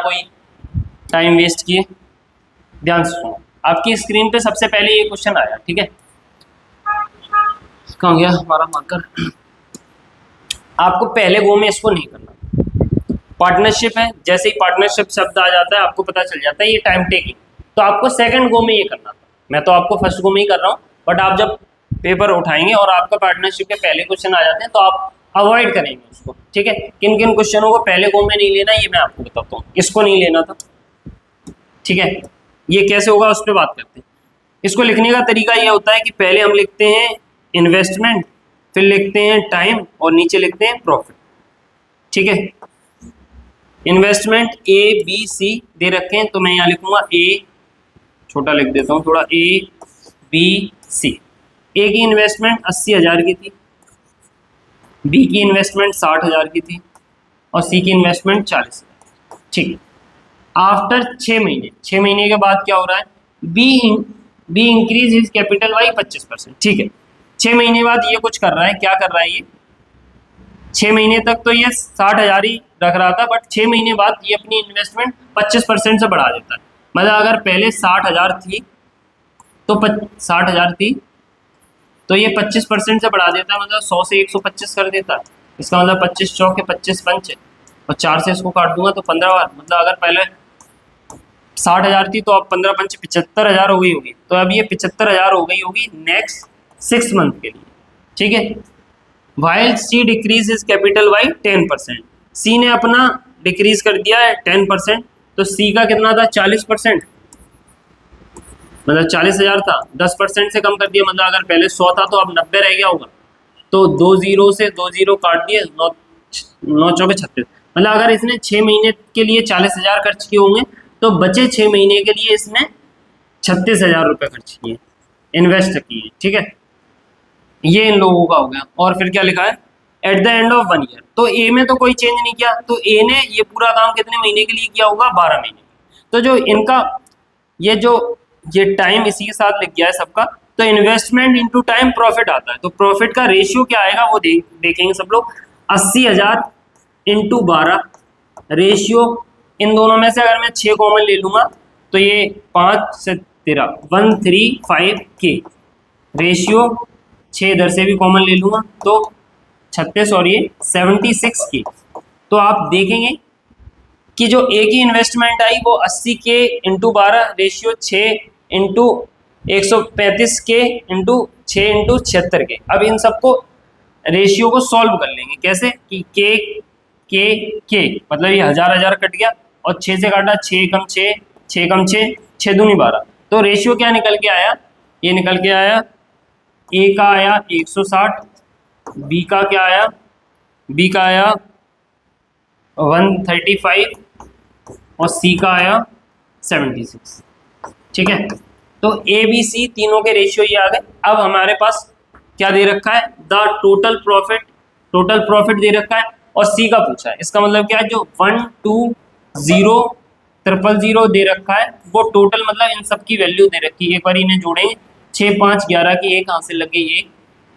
कोई time waste किए। ध्यान से सुनो, आपकी स्क्रीन पे सबसे पहले ये क्वेश्चन आया, ठीक है। कहाँ गया हमारा मार्कर। आपको पहले गो में इसको नहीं करना। पार्टनरशिप है, जैसे ही पार्टनरशिप शब्द आ जाता है आपको पता चल जाता है ये टाइम टेकिंग, तो आपको सेकंड गो में ये करना था। मैं तो आपको फर्स्ट गो में ही कर रहा हूँ, बट आप जब पेपर उठाएंगे और आपका पार्टनरशिप के पहले क्वेश्चन आ जाते हैं तो आप अवॉइड करेंगे उसको, ठीक है। किन किन क्वेश्चनों को पहले गो में नहीं लेना ये मैं आपको बताता हूँ। इसको नहीं लेना था, ठीक है। ये कैसे होगा उस पर बात करते हैं। इसको लिखने का तरीका ये होता है कि पहले हम लिखते हैं इन्वेस्टमेंट, फिर लिखते हैं टाइम और नीचे लिखते हैं प्रॉफिट, ठीक है। इन्वेस्टमेंट ए बी सी दे रखे हैं, तो मैं यहाँ लिखूंगा ए, छोटा लिख देता हूँ थोड़ा, ए बी सी। ए की इन्वेस्टमेंट 80,000 की थी, बी की इन्वेस्टमेंट 60,000 की थी और सी की इन्वेस्टमेंट 40,000, ठीक है। आफ्टर 6 महीने, 6 महीने के बाद क्या हो रहा है, be increase his capital by 25%, ठीक है। 6 महीने बाद ये कुछ कर रहा है, क्या कर रहा है ये, 6 महीने तक तो ये 60,000 ही रख रहा था, बट 6 महीने बाद ये अपनी इन्वेस्टमेंट 25% से बढ़ा देता है। मतलब अगर पहले 60,000 थी तो 60,000 थी तो ये 25% से बढ़ा देता है, मतलब 100 से 125 कर देता है। इसका मतलब 25 चौके 25 पंच और 4 से इसको काट दूंगा तो 15 बार, मतलब अगर पहले 60,000 थी तो अब 15 पंच 75,000 हो गई होगी, तो अब ये 75,000 हो गई होगी नेक्स्ट 6 मंथ के लिए, ठीक है। While C decrease is capital by 10%, C ने अपना डिक्रीज कर दिया है 10%, तो सी का कितना था 40%, मतलब 40,000 था, 10% से कम कर दिया, मतलब अगर पहले 100 था तो अब 90 रह गया होगा, तो 2 जीरो से 2 जीरो काट दिए, 9 चौके 36, मतलब अगर इसने 6 महीने के लिए 40,000 खर्च किए होंगे तो बचे 6 महीने के लिए इसने 36,000 रुपये खर्च किए, इन्वेस्ट किए, ठीक है। ये इन लोगों का हो गया। और फिर क्या लिखा है, at the end of 1 year, तो ए में तो कोई चेंज नहीं किया, तो ए ने ये पूरा काम कितने महीने के लिए किया होगा, 12 महीने। तो जो इनका ये टाइम इसी के साथ लिख गया है सबका, तो इन्वेस्टमेंट इंटू टाइम प्रॉफिट आता है, तो प्रॉफिट का रेशियो क्या आएगा वो देखेंगे सब लोग। 80,000 इंटू 12 रेशियो, इन दोनों में से अगर मैं 6 कॉमन ले लूंगा तो ये 5 से 13 135K रेशियो, 6 इधर से भी कॉमन ले लूंगा तो 36 और ये 76K। तो आप देखेंगे कि जो ए की इन्वेस्टमेंट आई वो 80K into 12 ratio 6 into 135K into 6 into 76K। अब इन सबको रेशियो को सॉल्व कर लेंगे, कैसे कि के मतलब ये 1000 कट गया और 6 से काटा 6 कम 6 6 कम 6 6 दूनी 12, तो रेशियो क्या निकल के आया, ये निकल के आया ए का आया 160, बी का क्या आया, बी का आया 135 और सी का आया 76, ठीक है। तो ए बी सी तीनों के रेशियो ये आ गए। अब हमारे पास क्या दे रखा है, द टोटल प्रॉफिट दे रखा है और सी का पूछा है। इसका मतलब क्या है, जो 1 2 0 000 दे रखा है वो टोटल, मतलब इन सब की वैल्यू दे रखी है। एक बार इन्हें जोड़ेंगे, 6 5 11 की 1 हाथ से लगे 1,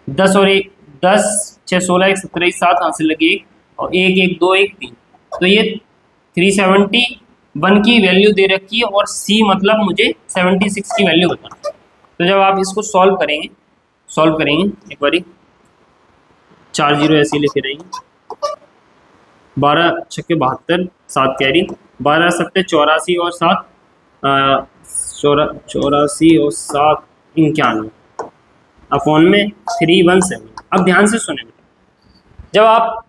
10 और 1 10 6 16 1 17 7 हाथ से लगे 1 और 1 1 2 1 3, तो ये 371 की वैल्यू दे रखी है और सी मतलब मुझे 76 की वैल्यू बताना। तो जब आप इसको सॉल्व करेंगे एक बारी, 4 जीरो ऐसे लिखे रहेंगे, 12 छक्के 72 7 कैरी, 12 सत्ते 84 और 7 84 और 7 91 अपॉन में 317। अब ध्यान से सुने, जब आप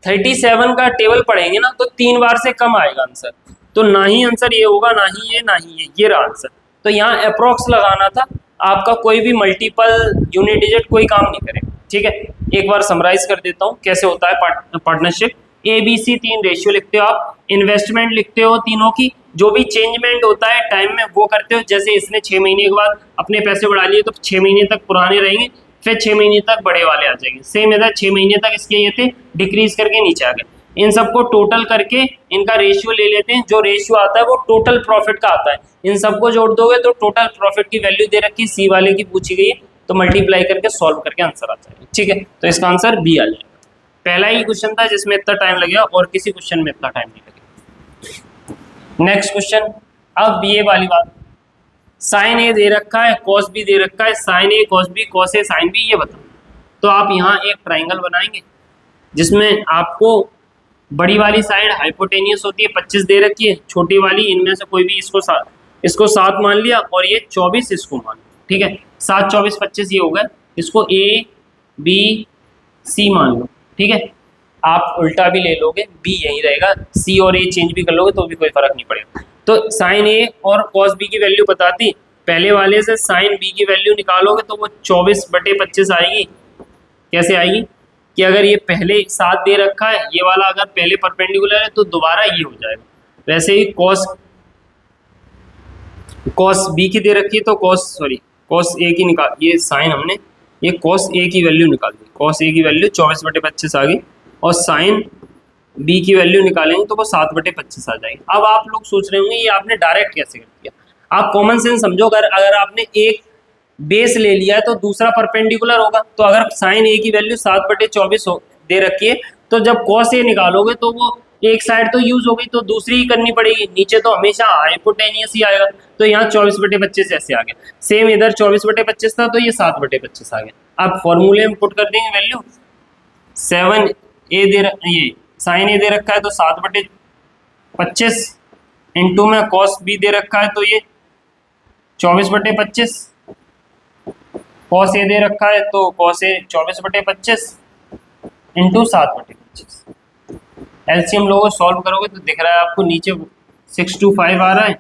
37 का टेबल पढ़ेंगे ना तो 3 बार से कम आएगा आंसर, तो ना ही आंसर ये होगा, ना ही ये रहा आंसर। तो यहाँ अप्रोक्स लगाना था, आपका कोई भी मल्टीपल यूनिट डिजिट कोई काम नहीं करेगा, ठीक है। एक बार समराइज कर देता हूँ कैसे होता है partnership. A B C 3 ratio लिखते हो आप, इन्वेस्टमेंट लिखते हो तीनों की, जो भी चेंजमेंट होता है टाइम में वो करते हो। जैसे इसने 6 महीने के बाद अपने पैसे बढ़ा लिए तो 6 महीने तक पुराने रहेंगे, फिर 6 महीने तक बड़े वाले आ जाएंगे। सेम इधर 6 महीने तक इसके ये थे, डिक्रीज करके नीचे आ गए। इन सबको टोटल करके इनका रेशियो ले लेते हैं, जो रेशियो आता है वो टोटल प्रॉफिट का आता है। इन सबको जोड़ दोगे तो टोटल प्रॉफिट की वैल्यू दे रखी, सी वाले की पूछी गई है, तो मल्टीप्लाई करके सॉल्व करके आंसर आ जाएगा, ठीक है। तो इसका आंसर बी आ जाएगा। पहला ही क्वेश्चन था जिसमें इतना टाइम लगेगा और किसी क्वेश्चन में इतना टाइम नहीं लगेगा। नेक्स्ट क्वेश्चन, अब ये वाली बात, साइन ए दे रखा है, कॉस बी दे रखा है, sign A cos B cos A sine B, ये बताओ। तो आप यहाँ एक ट्राइंगल बनाएंगे जिसमें आपको बड़ी वाली साइड हाइपोटेनियस होती है 25 दे रखी है, छोटी वाली इनमें से कोई भी इसको 7 मान लिया और ये 24 इसको मान लिया, ठीक है। 7 24 25 ये हो गया, इसको ए बी सी मान लो, ठीक है। आप उल्टा भी ले लोगे, बी यही रहेगा, सी और ए चेंज भी कर लोगे तो भी कोई फर्क नहीं पड़ेगा। तो साइन ए और कॉस बी की वैल्यू बताती, पहले वाले से साइन बी की वैल्यू निकालोगे तो वो 24/25 आएगी। कैसे आएगी कि अगर ये पहले 7 दे रखा है, ये वाला अगर पहले परपेंडिकुलर है तो दोबारा ये हो जाएगा। वैसे ही कॉस बी की दे रखी है तो कॉस ए की निकाल, ये साइन हमने ये कॉस ए की वैल्यू निकाल दी, कॉस ए की वैल्यू 24/25 आ गई, और साइन बी की वैल्यू निकालेंगे तो वो 7/25 आ जाएगी। अब आप लोग सोच रहे होंगे ये आपने डायरेक्ट कैसे कर दिया। आप कॉमन सेंस समझो, अगर आपने एक बेस ले लिया है तो दूसरा परपेंडिकुलर होगा, तो अगर साइन ए की वैल्यू 7/24 दे रखी है तो जब कॉस ए निकालोगे तो वो एक साइड तो यूज हो गई तो दूसरी ही करनी पड़ेगी, नीचे तो हमेशा हाइपोटेनियस ही आएगा, तो यहाँ 24/25 ऐसे आ गया। सेम इधर 24/25 था तो ये 7/25 आ गया। अब फॉर्मूले में पुट कर देंगे वैल्यू, 7 ए ये साइन ए दे रखा है तो 7/25 इंटू में कॉस बी दे रखा है तो ये 24/25, कॉस ए दे रखा है तो कॉस ए 24/25 इंटू 7/25। एलसीएम लोगों सॉल्व करोगे तो दिख रहा है आपको नीचे 625 आ रहा है,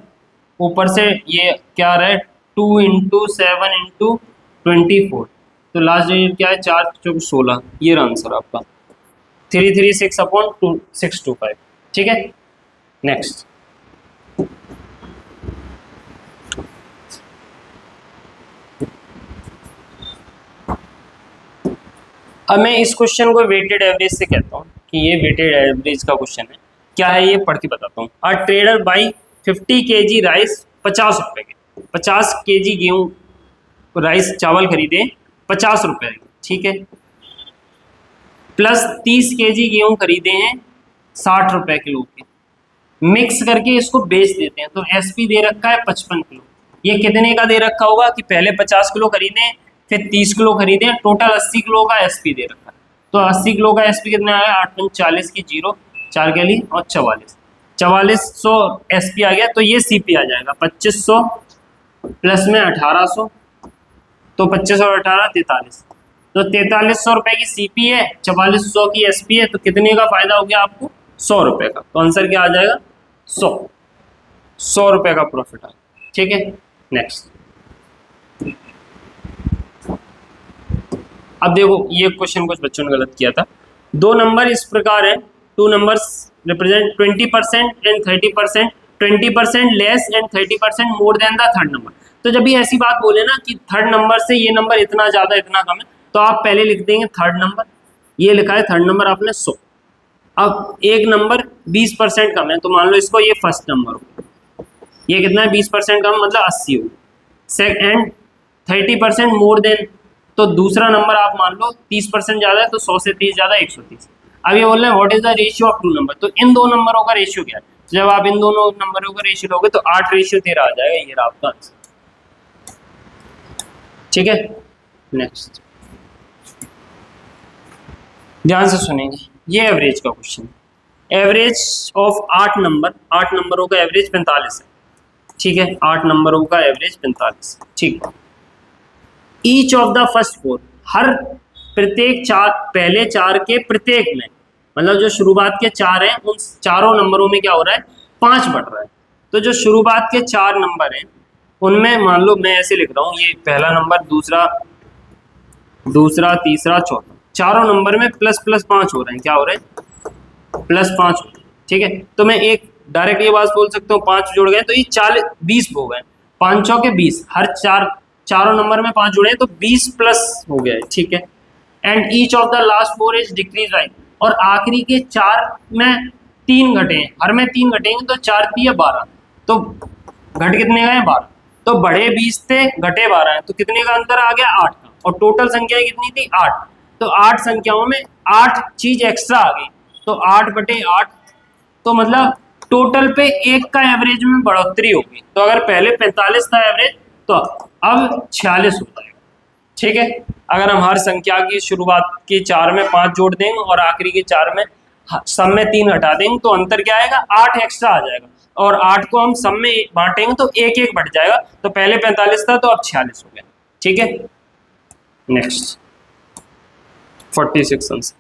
ऊपर से ये क्या आ रहा है 2 × 7 × 24, तो लास्ट डिजिट क्या है 4 × 16, ये रहा आंसर आपका 336/625, ठीक है। नेक्स्ट, अब मैं इस क्वेश्चन को वेटेड एवरेज से कहता हूँ कि ये वेटेड एवरेज का क्वेश्चन है। क्या है ये पढ़ के बताता हूँ। A trader by 50 kg rice 50 रुपए के, 50 kg गेहूँ राइस चावल खरीदे 50 रुपए के, ठीक है, प्लस 30 kg गेहूँ खरीदे हैं 60 रुपए किलो के, मिक्स करके इसको बेच देते हैं। तो एसपी दे रखा है 55 किलो। ये कितने का दे रखा होगा कि पहले 50 किलो खरीदे फिर 30 किलो खरीदे, टोटल 80 किलो का एसपी दे रखा है। तो 80 किलो का एसपी कितना आया 8 × 40 की 0, 4 गली और 4400 एसपी आ गया। तो ये सीपी आ जाएगा 2500 प्लस में 1800, तो 25 और 18 43, तो 4300 रुपए की सीपी है, 4400 की एसपी है, तो कितने का फायदा हो गया आपको 100 रुपए का। तो आंसर क्या आ जाएगा 100 रुपए का प्रॉफिट आ, ठीक है। नेक्स्ट, अब देखो ये क्वेश्चन कुछ बच्चों ने गलत किया था। दो नंबर इस प्रकार है, 2 numbers represent 20% and 30%, 20% less and 30% more than the third number. तो जब भी ऐसी बात बोले ना कि थर्ड नंबर से ये नंबर इतना ज़्यादा इतना कम है, तो आप पहले लिख देंगे थर्ड नंबर, ये लिखा है थर्ड नंबर आपने 100। अब एक नंबर 20% कम है तो मान लो इसको ये फर्स्ट नंबर हो, ये कितना है 20% कम मतलब 80 हो। सेकेंड 30% मोर देन, तो दूसरा नंबर आप मान लो 30% ज़्यादा है तो 100 से 30 ज़्यादा 130। अब ये बोल रहे हैं what is the ratio of 2 number, तो इन दो नंबरों का रेशियो क्या है। तो जब आप इन दोनों नंबरों का रेशियो लोगे तो 8:13 आ जाएगा, ये रहा आपका आंसर, ठीक है। नेक्स्ट, ध्यान से सुनेंगे, ये एवरेज का क्वेश्चन है। एवरेज ऑफ 8 नंबरों का एवरेज 45 है, ठीक है, 8 नंबरों का एवरेज 45, ठीक। ईच ऑफ द फर्स्ट 4, हर प्रत्येक पहले 4 के प्रत्येक में, मतलब जो शुरुआत के 4 हैं उन चारों नंबरों में क्या हो रहा है 5 बढ़ रहा है। तो जो शुरुआत के 4 नंबर हैं उनमें मान लो मैं ऐसे लिख रहा हूँ, ये पहला नंबर, दूसरा तीसरा चौथा, चारों नंबर में ++5 हो रहे हैं, क्या हो रहे हैं +5 हो रहे हैं, ठीक है। तो मैं एक डायरेक्ट ये बात बोल सकता हूँ 5 जुड़ गए तो ये 20 हो गए, 5 चौके 20, हर चारों नंबर में 5 जुड़े हैं तो 20+ हो गया है, ठीक है। And each of the last 4 is decrease by, और आखिरी के 4 में 3 घटे हैं, हर में 3 घटेंगे तो 4 × 12, तो घट कितने गए 12, तो बढ़े 20 थे घटे 12 हैं, तो कितने का अंतर आ गया 8 का, और टोटल संख्या कितनी थी 8, तो 8 संख्याओं में 8 चीज एक्स्ट्रा आ गई, तो 8/8, तो मतलब टोटल पे एक का एवरेज में बढ़ोतरी होगी। तो अगर पहले 45 था एवरेज तो अब 46 हो जाएगा। ठीक है, अगर हम हर संख्या की शुरुआत के 4 में 5 जोड़ देंगे और आखिरी के 4 में सब में 3 हटा देंगे तो अंतर क्या आएगा, 8 एक्स्ट्रा आ जाएगा। और 8 को हम सब में बांटेंगे तो एक एक बढ़ जाएगा। तो पहले 45 था तो अब 46 हो गया। ठीक है, नेक्स्ट 46 आंसर।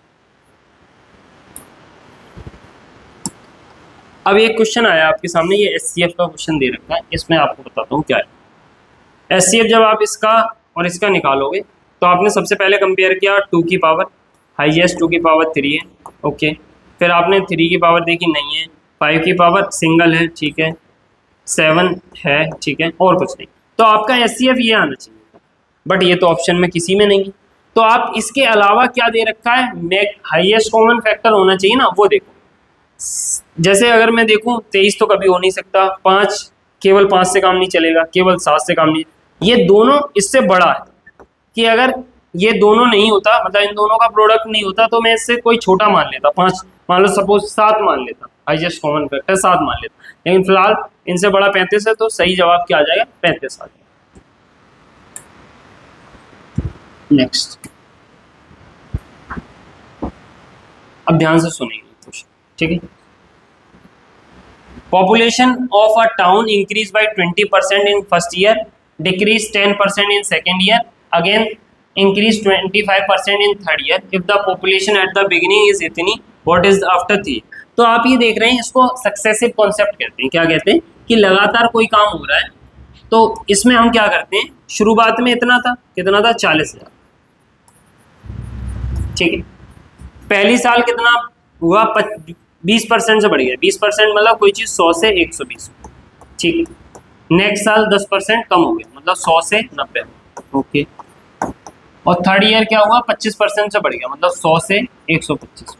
अब एक क्वेश्चन आया आपके सामने, ये एचसीएफ का क्वेश्चन दे रखा है, इसमें आपको बताता हूँ क्या है। एचसीएफ जब आप इसका और इसका निकालोगे तो आपने सबसे पहले कंपेयर किया 2 की पावर, हाईएस्ट 2 की पावर 3 है, ओके। फिर आपने 3 की पावर देखी नहीं है, 5 की पावर सिंगल है, ठीक है, 7 है, ठीक है, और कुछ नहीं। तो आपका एचसीएफ ये आना चाहिए, बट ये तो ऑप्शन में किसी में नहीं है। तो आप इसके अलावा क्या दे रखा है, हाईएस्ट कॉमन फैक्टर होना चाहिए ना, वो देखो। जैसे अगर मैं देखूं 23 तो कभी हो नहीं सकता, 5 केवल 5 से काम नहीं चलेगा, केवल 7 से काम नहीं, ये दोनों इससे बड़ा है कि अगर ये दोनों नहीं होता, मतलब इन दोनों का प्रोडक्ट नहीं होता, तो मैं इससे कोई छोटा मान लेता, 5 मान लो, सपोज 7 मान लेता, हाईएस्ट कॉमन फैक्टर 7 मान लेता। लेकिन फिलहाल इनसे बड़ा 35 है, तो सही जवाब क्या आ जाएगा, 35 आ जाएगा। नेक्स्ट, अब ध्यान से सुनेंगे क्वेश्चन, ठीक है। Population of a town increase by 20% in first year, decrease 10% in second year, again increase 25% in third year. If the population at the beginning is इतनी, व्हाट इज आफ्टर 3? तो आप ये देख रहे हैं, इसको सक्सेसिव कॉन्सेप्ट कहते हैं। क्या कहते हैं कि लगातार कोई काम हो रहा है, तो इसमें हम क्या करते हैं, शुरुआत में इतना था, कितना था, 40,000, ठीक है। पहली साल कितना हुआ, 20% से बढ़ गया, 20% मतलब कोई चीज 100 से 120, ठीक है। नेक्स्ट साल 10% कम हो गया, मतलब 100 से 90, ओके। और थर्ड ईयर क्या हुआ, 25% से बढ़ गया, मतलब 100 से 125।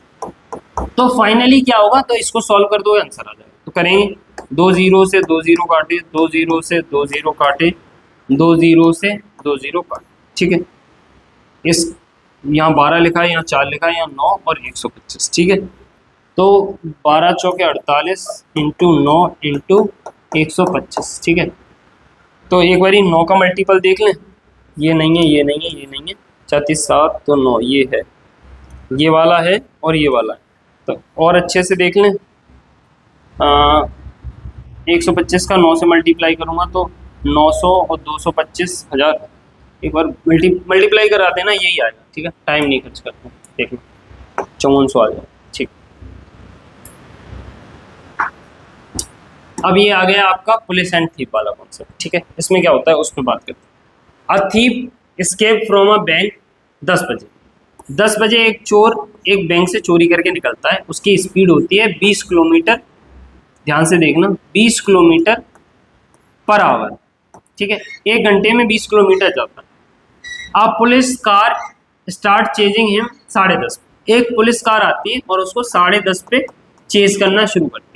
तो फाइनली क्या होगा, तो इसको सॉल्व कर दो, आंसर आ जाएगा। तो करेंगे, 2 0 से 2 0 काटे, 2 0 से 2 0 काटे, 2 0 से 2 0 काटे, ठीक है। इस यहाँ 12 लिखा है, यहाँ 4 लिखा है, यहाँ 9 और 125, ठीक है। तो 12 चौके 48 इंटू 9 इंटू 125, ठीक है। तो एक बारी 9 का मल्टीपल देख लें, ये नहीं है, ये नहीं है, ये नहीं है, 34 7 तो 9 ये है, ये वाला है और ये वाला है। तो और अच्छे से देख लें, 125 का 9 से मल्टीप्लाई करूँगा तो 900 और 225 हज़ार, एक बार मल्टीप्लाई करा देना, यही आएगा, ठीक है। टाइम नहीं खर्च करते, देखना 5400 आ जाए, ठीक। अब ये आ गया आपका पुलिस एंड थीप वाला कॉन्सेप्ट, ठीक है। इसमें क्या होता है उस पर बात करते हैं। A thief escape from a bank 10 बजे। 10 बजे एक चोर एक बैंक से चोरी करके निकलता है, उसकी स्पीड होती है 20 किलोमीटर, ध्यान से देखना, 20 किलोमीटर पर आवर, ठीक है। एक घंटे में 20 किलोमीटर जाता है। अब police car start chasing him 10:30, एक पुलिस कार आती है और उसको 10:30 पे चेज करना शुरू करती है।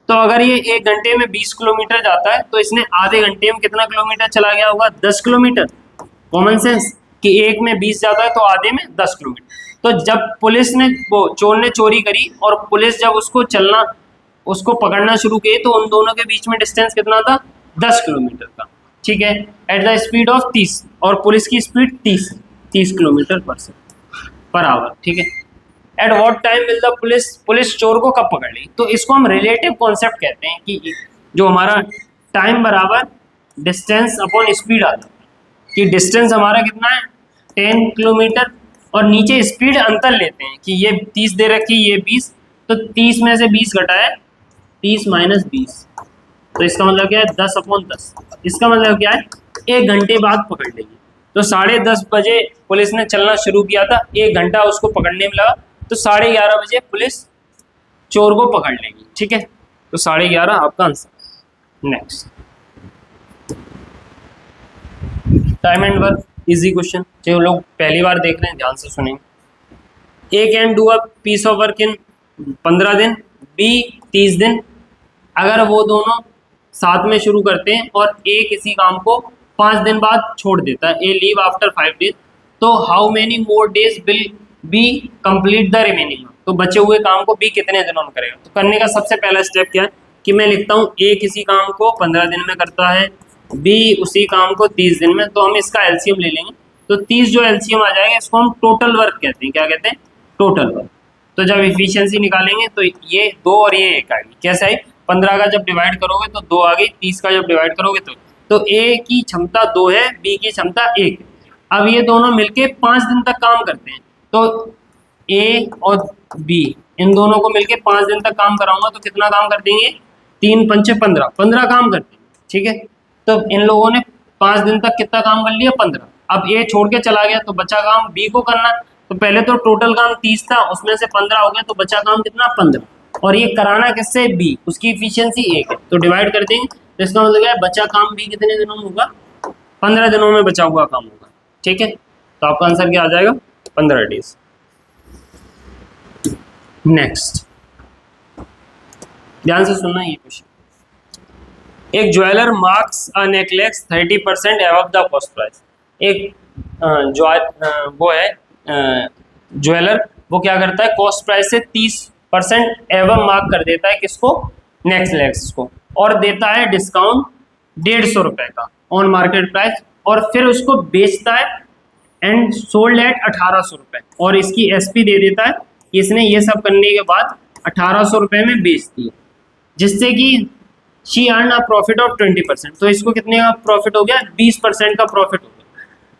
तो अगर ये एक घंटे में 20 किलोमीटर जाता है, तो इसने आधे घंटे में कितना किलोमीटर चला गया होगा, 10 किलोमीटर। कॉमन सेंस कि एक में 20 जाता है तो आधे में 10 किलोमीटर। तो जब पुलिस ने, वो चोर ने चोरी करी और पुलिस जब उसको पकड़ना शुरू किए, तो उन दोनों के बीच में डिस्टेंस कितना था, 10 किलोमीटर का, ठीक है। एट द स्पीड ऑफ 30, और पुलिस की स्पीड 30 किलोमीटर पर आवर, ठीक है। At what time will the police चोर को कब पकड़ ली? तो इसको हम रिलेटिव कॉन्सेप्ट कहते हैं कि जो हमारा टाइम बराबर डिस्टेंस अपॉन स्पीड आता है, कि डिस्टेंस हमारा कितना है 10 किलोमीटर, और नीचे स्पीड अंतर लेते हैं कि ये 30 दे रखी, ये 20, तो 30 में से 20 घटाए, 30 माइनस 20, तो इसका मतलब क्या है 10/10। इसका मतलब क्या है, एक घंटे बाद पकड़ लेंगे। तो 10:30 बजे पुलिस ने चलना शुरू किया था, एक घंटा उसको पकड़ने में लगा, तो 11:30 बजे पुलिस चोर को पकड़ लेगी, ठीक है। तो 11:30 आपका answer. Next, time and work, easy question, जो लोग पहली बार देख रहे हैं ध्यान से सुनेंगे। A can do a piece of work in 15 दिन, बी 30 दिन। अगर वो दोनों साथ में शुरू करते हैं और ए किसी काम को 5 दिन बाद छोड़ देता है, ए लीव आफ्टर 5 डेज, तो how many more days will be complete the remaining? तो बचे हुए काम को बी कितने दिनों में करेगा? तो करने का सबसे पहला स्टेप क्या है कि मैं लिखता हूँ ए किसी काम को 15 दिन में करता है, बी उसी काम को 30 दिन में, तो हम इसका एलसीएम ले लेंगे। तो 30 जो एलसीएम आ जाएगा इसको हम टोटल वर्क कहते हैं। क्या कहते हैं? Total work. तो जब इफिशियंसी निकालेंगे तो ये 2 और ये 1 आएगी। कैसे आई? 15 का जब डिवाइड करोगे तो 2 आ गई, 30 का जब डिवाइड करोगे तो ए की क्षमता 2 है, बी की क्षमता 1 है। अब ये दोनों मिलके 5 दिन तक काम करते हैं, तो ए और बी इन दोनों को मिलके 5 दिन तक काम कराऊंगा तो कितना काम कर देंगे? 3 पंचे 15, 15 काम करते हैं। ठीक है, तो इन लोगों ने 5 दिन तक कितना काम कर लिया? 15। अब ए छोड़ के चला गया तो बचा काम बी को करना। तो पहले तो टोटल काम 30 था, उसमें से 15 हो गया, तो बचा काम कितना? 15। और ये कराना किससे? बी, उसकी इफिशियंसी 1 है, तो डिवाइड कर देंगे। तो इसका मतलब क्या है? बचा काम बी कितने दिनों में होगा? 15 दिनों में बचा हुआ काम होगा। ठीक है, तो आपका आंसर क्या आ जाएगा? 15 डेज। नेक्स्ट, ध्यान से सुनना ये क्वेश्चन। एक jeweller marks a necklace 30% above the cost price. एक वो है ज्वेलर, वो क्या करता है? कॉस्ट प्राइस से 30% एवं मार्क कर देता है किसको? नेकलेस को, और देता है डिस्काउंट 150 रुपए का ऑन मार्केट प्राइस, और फिर उसको बेचता है एंड सोल्ड एट 1800 रुपए, और इसकी एसपी दे देता है कि इसने ये सब करने के बाद 1800 रुपए में बेच दी, जिससे कि she earn a profit of 20%। तो इसको कितने का प्रॉफिट हो गया? 20% का प्रॉफिट हो गया।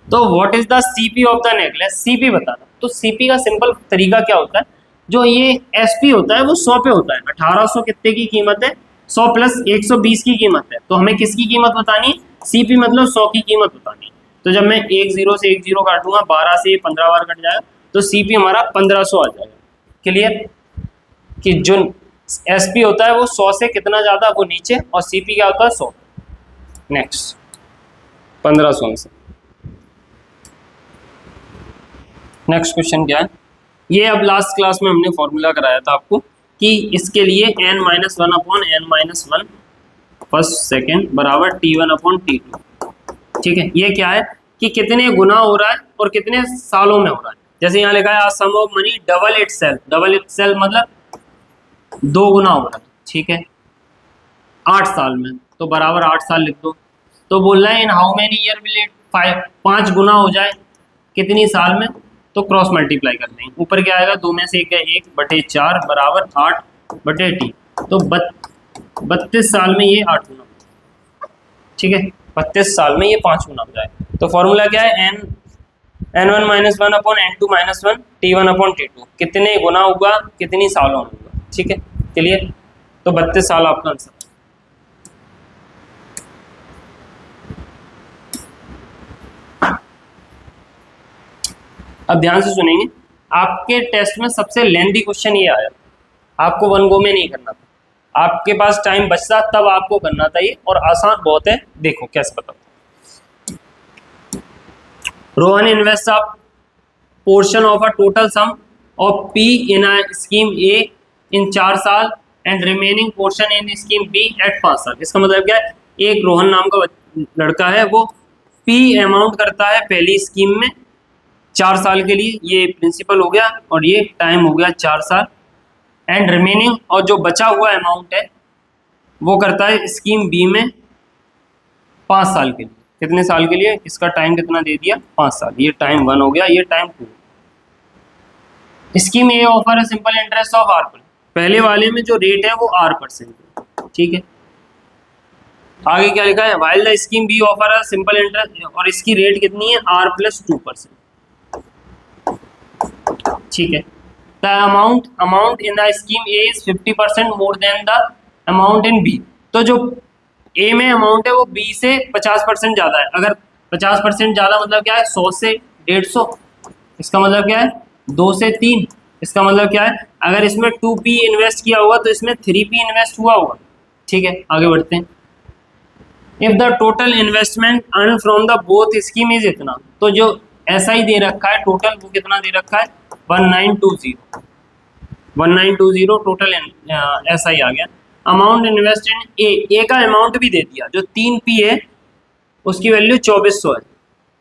तो what is the CP of the necklace? CP बताना। तो सीपी का सिंपल तरीका क्या होता है? जो ये एसपी होता है वो 100 पे होता है। 1800 कितने की कीमत है? 100 प्लस 120 की कीमत है। तो हमें किसकी कीमत बतानी है? सीपी मतलब 100 की कीमत बतानी है। तो जब मैं 1 0 से 1 0 काटूंगा, 12 से 15 बार कट जाएगा, तो सीपी हमारा 1500 आ जाएगा। क्लियर? कि जो एसपी होता है वो 100 से कितना ज्यादा, वो नीचे, और सीपी क्या होता है? 100। नेक्स्ट, 1500 में से नेक्स्ट क्वेश्चन क्या है? ये अब लास्ट क्लास में हमने फॉर्मूला कराया था आपको कि इसके लिए n-1 upon n-1 first second बराबर T1 अपॉन T2। ठीक है, ये क्या है कि कितने गुना हो रहा है और कितने सालों में हो रहा है। जैसे यहाँ लिखा है sum of money double itself. Double itself मतलब 2 गुना हो रहा है। ठीक है, 8 साल में, तो बराबर 8 साल लिख दो। तो बोल रहा है in how many year will it 5 गुना हो जाए कितनी साल में? तो क्रॉस मल्टीप्लाई कर देंगे। ऊपर क्या आएगा? 2 में से 1/4 बराबर 8/T। तो 32 साल में ये 8 गुना। ठीक है, 32 साल में ये 5 गुना हो जाए। तो फॉर्मूला क्या है? n1-1 upon n2-1 T1 upon T2। कितने गुना होगा, कितनी सालों में होगा। ठीक है, क्लियर? तो 32 साल आपका आंसर। अब ध्यान से सुनेंगे, आपके टेस्ट में सबसे लेंथी क्वेश्चन ये आया, आपको 1 गो में नहीं करना था, आपके पास टाइम बचता तब आपको करना था ये, और आसान बहुत है। देखो कैसे बताओ। Rohan invest a portion of a total sum of P in a scheme A in 4 साल and remaining portion in scheme B at 5 साल। इसका मतलब क्या है? एक रोहन नाम का लड़का है, वो P अमाउंट करता है पहली स्कीम में 4 साल के लिए, ये प्रिंसिपल हो गया और ये टाइम हो गया 4 साल, एंड रिमेनिंग और जो बचा हुआ अमाउंट है वो करता है स्कीम बी में 5 साल के लिए। कितने साल के लिए? इसका टाइम कितना दे दिया? 5 साल। ये टाइम 1 हो गया, ये टाइम 2। स्कीम ए ऑफर है सिंपल इंटरेस्ट ऑफ R%। पहले वाले में जो रेट है वो R%। ठीक है, आगे क्या लिखा है? While the scheme B offer है सिंपल इंटरेस्ट, और इसकी रेट कितनी है? R+2%। ठीक है, the amount in the scheme A is 50% more than the amount in B. तो जो ए में अमाउंट है वो बी से 50% ज़्यादा है। अगर 50% ज़्यादा मतलब क्या है? 100 से 150। इसका मतलब क्या है? 2 से 3। इसका मतलब क्या है? अगर इसमें 2p इन्वेस्ट किया होगा तो इसमें 3p इन्वेस्ट हुआ होगा। ठीक है, आगे बढ़ते हैं। If the total investment earn from the both scheme is इतना, तो जो ऐसा ही दे रखा है टोटल, वो कितना दे रखा है? 1920 टोटल ऐसा ही आ गया। अमाउंट इन्वेस्ट इन ए का अमाउंट भी दे दिया, जो 3p है उसकी वैल्यू 2400 है।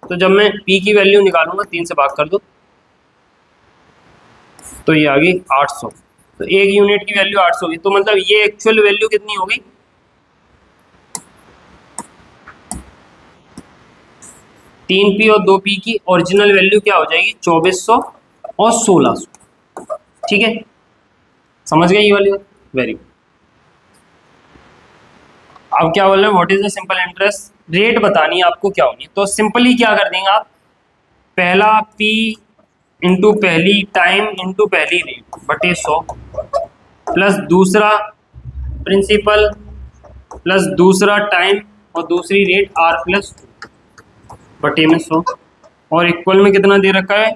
तो जब मैं p की वैल्यू निकालूंगा 3 से भाग कर दो तो ये आ गई 800। तो एक यूनिट की वैल्यू 800 होगी, तो मतलब ये एक्चुअल वैल्यू कितनी होगी, 3p और 2p की ओरिजिनल वैल्यू क्या हो जाएगी, 2400 और 1600। ठीक है, समझ गए ये वाली बात, वेरी गुड। अब क्या बोल रहे हैं, what is the simple interest rate बतानी है आपको क्या होनी है, तो सिंपली क्या कर देंगे आप, पहला p इंटू पहली टाइम इंटू पहली रेट बटे 100 प्लस दूसरा प्रिंसिपल प्लस दूसरा टाइम और दूसरी रेट r प्लस बटे में 100 और इक्वल में कितना दे रखा है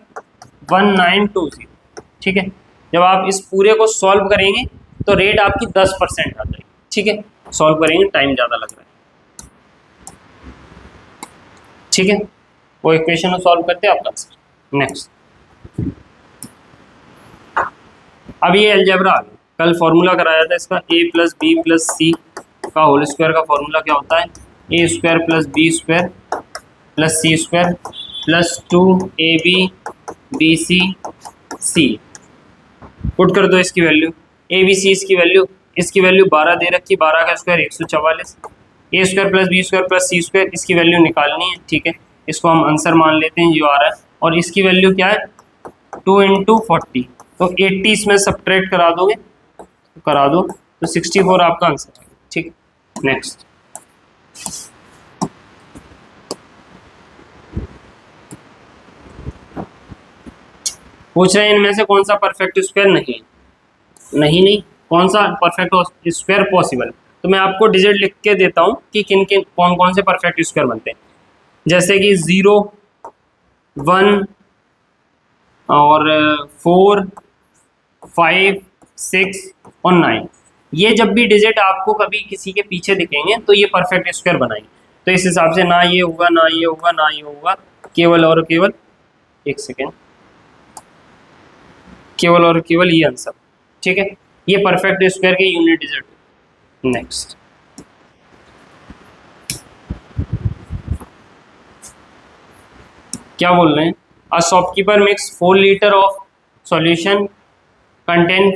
1920। ठीक है, जब आप इस पूरे को सॉल्व करेंगे तो रेट आपकी 10% आ जाएगी। ठीक है, सॉल्व करेंगे टाइम ज़्यादा लग रहा है। ठीक है, वो इक्वेशन को सॉल्व करते हैं आपका आंसर। नेक्स्ट, अब ये अलजेब्रा आ गया, कल फॉर्मूला कराया था इसका, a plus B plus C का होल स्क्वायर का फॉर्मूला क्या होता है, a square plus B square plus C square plus 2ab bc c। Put कर दो इसकी वैल्यू, ए बी सी इसकी वैल्यू 12 दे रखी, 12 का square 144, A square plus B square plus C square इसकी वैल्यू निकालनी है। ठीक है, इसको हम आंसर मान लेते हैं जो आ रहा है, और इसकी वैल्यू क्या है 2 इंटू 40, तो 80 इसमें सब्ट्रैक्ट करा दोगे तो करा दो, तो 64 आपका आंसर है। ठीक, नेक्स्ट, पूछ रहे हैं इनमें से कौन सा परफेक्ट स्क्वायर नहीं कौन सा परफेक्ट स्क्वायर पॉसिबल, तो मैं आपको डिजिट लिख के देता हूँ कि किन किन कौन कौन से परफेक्ट स्क्वायर बनते हैं, जैसे कि 0 1 और 4 5 6 और 9, ये जब भी डिजिट आपको कभी किसी के पीछे दिखेंगे तो ये परफेक्ट स्क्वायर बनाएंगे। तो इस हिसाब से ना ये होगा ना ये होगा ना ये होगा, केवल और केवल एक सेकेंड, केवल और केवल ये आंसर। ठीक है, ये परफेक्ट स्क्वायर के यूनिट डिजिट। नेक्स्ट, क्या बोल रहे हैं, a shopkeeper mix 4 litre of solution contain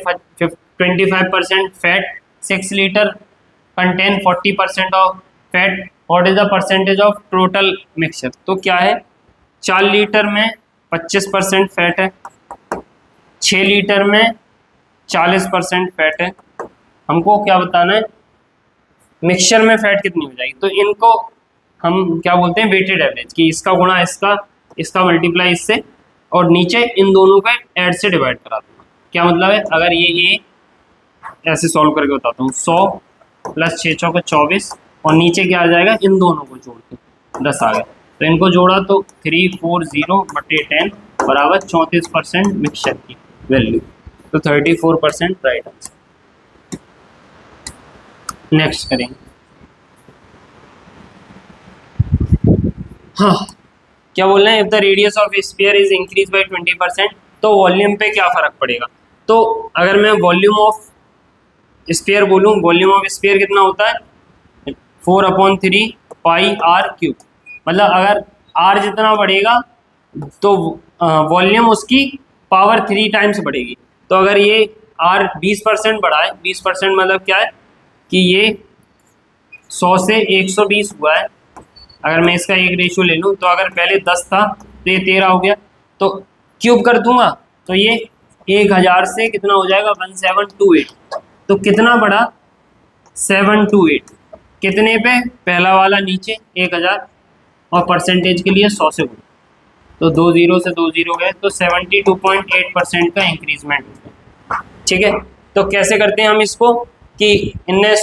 25% fat, 6 litre contain 40% of fat, what is the percentage of total mixture. तो क्या है, 4 लीटर में 25% फैट है, 6 लीटर में 40% फैट है, हमको क्या बताना है मिक्सचर में फैट कितनी हो जाएगी, तो इनको हम क्या बोलते हैं वेटेड एवरेज, कि इसका गुणा इसका मल्टीप्लाई इससे, और नीचे इन दोनों का ऐड से डिवाइड करा दूंगा। क्या मतलब है, अगर ये ऐसे सॉल्व करके बताता हूँ, 100 प्लस 6 चौके 24 और नीचे क्या आ जाएगा, इन दोनों को जोड़ के 10 आ गया, तो इनको जोड़ा तो 340/10 बराबर 34% मिक्सचर की वैल्यू, तो 34% राइट आंसर। नेक्स्ट करेंगे, हाँ क्या बोल रहे हैं, if the radius of sphere is increase by 20%, तो वॉल्यूम पे क्या फर्क पड़ेगा। तो अगर मैं वॉल्यूम ऑफ स्फीयर बोलूँ, वॉल्यूम ऑफ स्फीयर कितना होता है 4/3 पाई आर क्यूब, मतलब अगर आर जितना बढ़ेगा तो वॉल्यूम उसकी पावर 3 टाइम्स बढ़ेगी। तो अगर ये आर 20% बढ़ा है, 20% मतलब क्या है कि ये 100 से 120 हुआ है, अगर मैं इसका एक रेशियो ले लूँ, तो अगर पहले 10 था तो ये 13 हो गया, तो क्यूब कर दूंगा तो ये 1000 से कितना हो जाएगा 1728, तो कितना बढ़ा 728, कितने पे, पहला वाला नीचे 1000 और परसेंटेज के लिए 100 से गुणा, तो 2 0 से 2 0 गए, तो 72.8% का इंक्रीजमेंट हो गया। ठीक है, तो कैसे करते हैं हम इसको कि इनने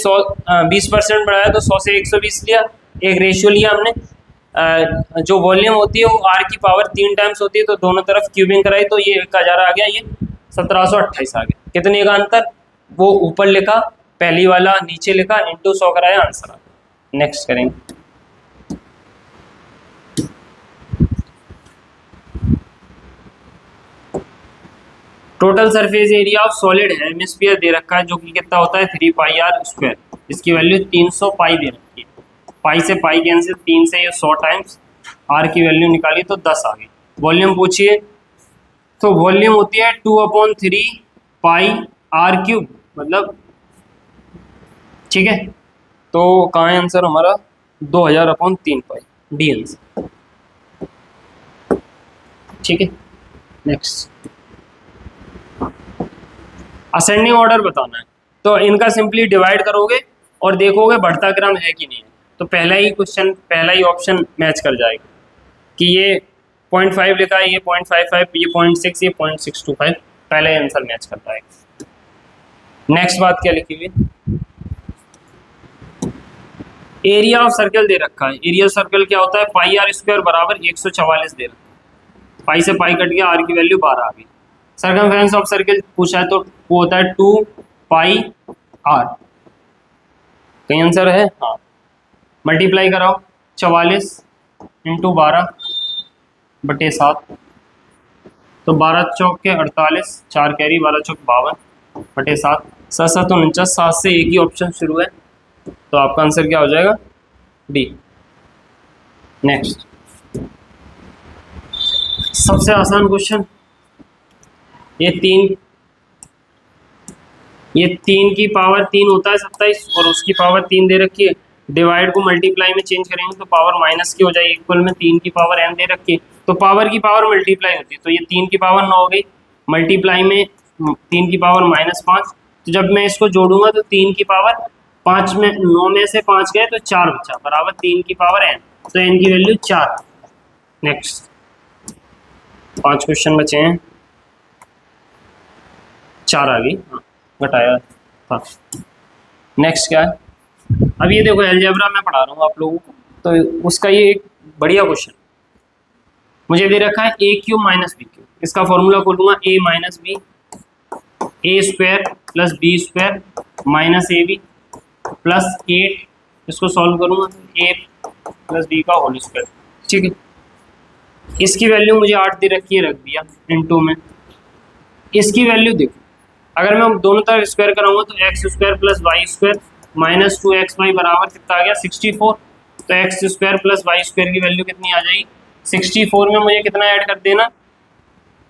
20% बढ़ाया तो 100 से 120 लिया, एक रेशियो लिया हमने, जो वॉल्यूम होती है वो आर की पावर 3 टाइम्स होती है, तो दोनों तरफ क्यूबिंग कराई तो ये 1000 आ गया, ये 1728 आ गया। कितने का अंतर, वो ऊपर लिखा पहली वाला नीचे लिखा इंटू 100 कराया, आंसर आ गया। नेक्स्ट करेंगे, total surface area of solid hemisphere दे रखा है, जो कि कितना होता है 3 पाई आर स्क्वायर, इसकी वैल्यू 300 पाई दे रखी है, पाई से पाई कैंसिल, 3 से ये 100 टाइम्स, आर की वैल्यू निकाली तो 10 आ गई। वॉल्यूम पूछिए, तो वॉल्यूम होती है 2/3 पाई r³ मतलब, ठीक है। तो कहाँ है आंसर हमारा? 2000/3 पाई, डी आंसर। ठीक है, नेक्स्ट असेंडिंग ऑर्डर बताना है, तो इनका सिंपली डिवाइड करोगे और देखोगे बढ़ता क्रम है कि नहीं है, तो पहला ही क्वेश्चन, पहला ही ऑप्शन मैच कर जाएगा कि ये 0.5 लिखा है, ये 0.55, ये 0.6, ये 0.625, पहला ही आंसर मैच करता है। नेक्स्ट बात क्या लिखी हुई? एरिया ऑफ सर्कल दे रखा है। एरिया सर्कल क्या होता है? पाई आर स्क्वायर बराबर 144 दे रखा है। पाई से पाई कट गया, आर की वैल्यू 12 आ गई। सर्कमफ्रेंस ऑफ सर्कल पूछा है तो वो होता है 2 पाई आर। कहीं आंसर है? हाँ, मल्टीप्लाई कराओ 44 इंटू 12/7, तो 12 चौक के 48, 4 कैरी, 12 चौक 52/7, 7/7 7 से एक ही ऑप्शन शुरू है, तो आपका आंसर क्या हो जाएगा? डी। नेक्स्ट सबसे आसान क्वेश्चन, ये 3 की पावर 3 होता है 27 और उसकी पावर 3 दे रखी है। डिवाइड को मल्टीप्लाई में चेंज करेंगे तो पावर माइनस की हो जाएगी। इक्वल में 3 की पावर n दे रखी है, तो पावर की पावर मल्टीप्लाई होती है, तो ये 3 की पावर 9 हो गई, मल्टीप्लाई में 3 की पावर -5, तो जब मैं इसको जोड़ूंगा तो 3 की पावर 5 में 9 में से 5 गए तो 4 बचा, बराबर 3 की पावर n, तो n की वैल्यू 4। नेक्स्ट 5 क्वेश्चन बचे हैं, 4 आ गई, घटाया था। नेक्स्ट क्या है? अब ये देखो अलजेब्रा मैं पढ़ा रहा हूँ आप लोगों को, तो उसका ये एक बढ़िया क्वेश्चन मुझे दे रखा है a³ - b³। इसका फॉर्मूला खोलूंगा a - b a² + b² - ab + 8, इसको सॉल्व करूंगा तो a + b का होल स्क्वायर। ठीक है, इसकी वैल्यू मुझे 8 दे रखी है, रख दिया इनटू में। इसकी वैल्यू देखो, अगर मैं दोनों तरफ स्क्वायर कराऊंगा तो x² + y² - 2xy बराबर कितना आ गया? 64। तो x² + y² की वैल्यू कितनी आ जाएगी? 64 में मुझे कितना ऐड कर देना?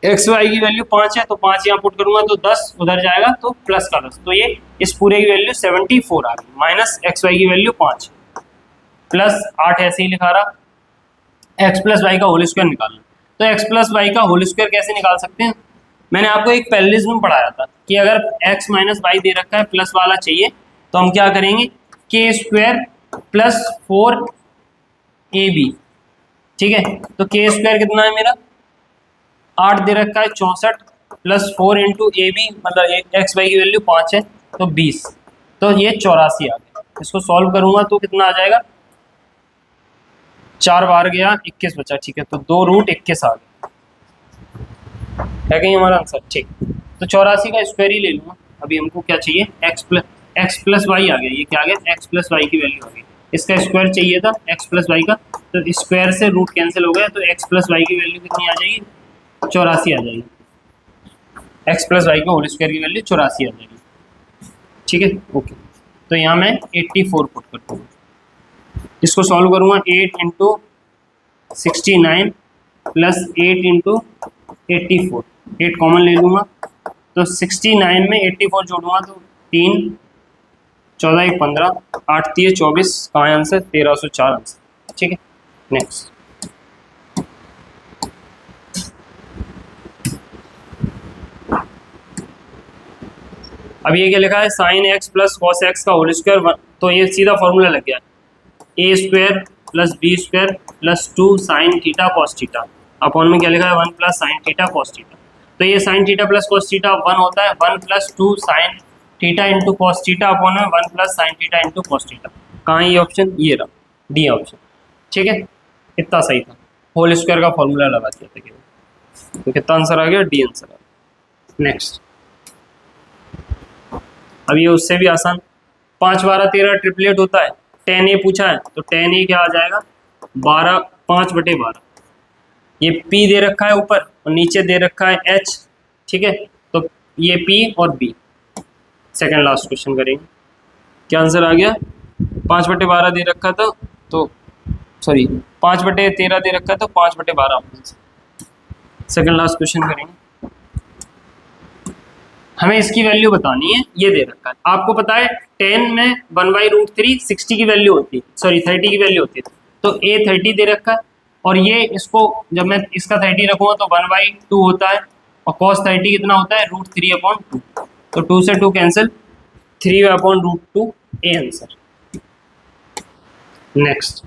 एक्स वाई की वैल्यू 5 है, तो 5 यहाँ पुट करूंगा तो 10 उधर जाएगा, तो प्लस का 10, तो ये इस पूरे की वैल्यू 74 आ गई, माइनस एक्स वाई की वैल्यू 5 प्लस 8 ऐसे ही लिखा रहा। एक्स प्लस वाई का होल स्क्वायर निकालना, तो एक्स प्लस वाई का होल स्क्वायर कैसे निकाल सकते हैं? मैंने आपको एक पैरेललिज्म पढ़ाया था कि अगर x माइनस वाई दे रखा है, प्लस वाला चाहिए, तो हम क्या करेंगे? k² + 4ab। ठीक है, तो k² कितना है मेरा? 8 दे रखा है, 64 + 4 इंटू ab, मतलब एक्स वाई की वैल्यू 5 है, तो 20, तो ये 84 आ गया। इसको सॉल्व करूंगा तो कितना आ जाएगा? 4 बार गया, 21 बचा। ठीक है, तो 2√21 आ गया, है कहीं हमारा आंसर? ठीक, तो 84 का स्क्वायर ही ले लूँगा। अभी हमको क्या चाहिए? x प्लस वाई आ गया, ये क्या आ गया? x प्लस वाई की वैल्यू आ गई। इसका स्क्वायर चाहिए था x प्लस वाई का, तो स्क्वायर से रूट कैंसिल हो गया, तो x प्लस वाई की वैल्यू कितनी आ जाएगी? 84 आ जाएगी। x प्लस वाई का होल स्क्वायर की वैल्यू 84 आ जाएगी। ठीक है, ओके, तो यहाँ मैं 84 पुट करता हूँ, इसको सॉल्व करूँगा। 8 × 69 + 8 × 84, 8 कॉमन ले लूँगा, तो 69 में 84 जोड़ूंगा तो 3 14 1 15 8 3 24, कहाँ है आंसर? 1304 आंसर। ठीक है, नेक्स्ट अब ये क्या लिखा है? sin x + cos x का होल स्क्वायर, तो ये सीधा फॉर्मूला लग गया, a² + b² + 2 sin theta cos theta, upon में क्या लिखा है? 1 + sin थीटा cos थीटा। तो ये sin थीटा + cos थीटा 1 होता है, 1 + 2 sin theta × cos theta, upon में 1 + sin थीटा × cos थीटा। कहाँ ये ऑप्शन? ये रहा, डी ऑप्शन। ठीक है, कितना सही था, होल स्क्वायर का फॉर्मूला लगा दिया था केवल, तो कितना आंसर आ गया? डी आंसर आ गया। नेक्स्ट, अब ये उससे भी आसान, 5 12 13 ट्रिपलेट होता है, 10a पूछा है, तो 10a क्या आ जाएगा? 12 5/12। ये p दे रखा है ऊपर और नीचे दे रखा है h। ठीक है, तो ये p और b। सेकंड लास्ट क्वेश्चन करेंगे, क्या आंसर आ गया? 5/12 दे रखा था, तो सॉरी 5/13 दे रखा था, 5/12 सेकंड लास्ट क्वेश्चन करेंगे। हमें इसकी वैल्यू बतानी है, ये दे रखा है आपको पता है 10 में 1/√3 60 की वैल्यू होती है, सॉरी 30 की वैल्यू होती है, तो a 30 दे रखा है और ये इसको जब मैं इसका 30 रखूँगा तो 1/2 होता है और cos 30 कितना होता है √3/2, तो 2 से 2 कैंसिल, 3/√2 ए आंसर। नेक्स्ट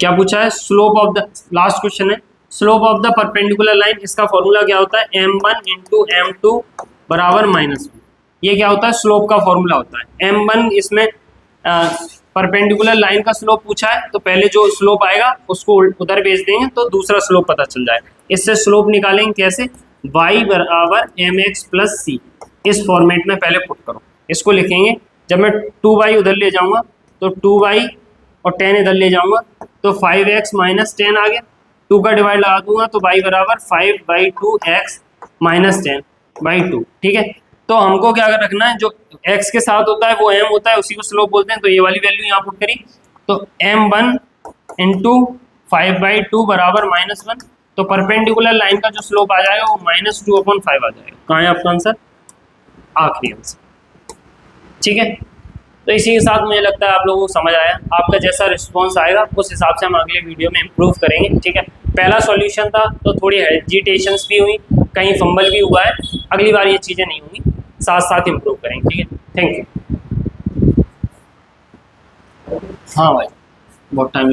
क्या पूछा है, slope of the, last question है, slope of the perpendicular line, इसका फॉर्मूला क्या होता है m1 इंटू m2 बराबर -1। ये क्या होता है, स्लोप का फॉर्मूला होता है। m1 इसमें परपेंडिकुलर लाइन का स्लोप पूछा है तो पहले जो स्लोप आएगा उसको उधर भेज देंगे तो दूसरा स्लोप पता चल जाएगा। इससे स्लोप निकालेंगे कैसे, y बराबर mx प्लस सी, इस फॉर्मेट में पहले पुट करो। इसको लिखेंगे, जब मैं 2y उधर ले जाऊंगा तो 2y और 10 इधर ले जाऊंगा तो 5x माइनस 10 आ गया, 2 का डिवाइड लगा दूंगा तो y बराबर 5/2x माइनस 10/2। ठीक है, तो हमको क्या रखना है, जो x के साथ होता है वो m होता है, उसी को स्लोप बोलते हैं, तो ये वाली वैल्यू यहाँ पुट करी तो m1 इंटू 5/2 बराबर -1, तो परपेंडिकुलर लाइन का जो स्लोप आ जाएगा वो -2/5 आ जाएगा। कहाँ है आपका आंसर, आखिरी आंसर। ठीक है, तो इसी के साथ मुझे लगता है आप लोगों को समझ आया। आपका जैसा रिस्पांस आएगा उस हिसाब से हम अगले वीडियो में इम्प्रूव करेंगे। ठीक है, पहला सॉल्यूशन था तो थोड़ी हेजिटेशंस भी हुई, कहीं फंबल भी हुआ है, अगली बार ये चीज़ें नहीं होंगी, साथ साथ इम्प्रूव करेंगे। ठीक है, थैंक यू। हाँ भाई, बहुत टाइम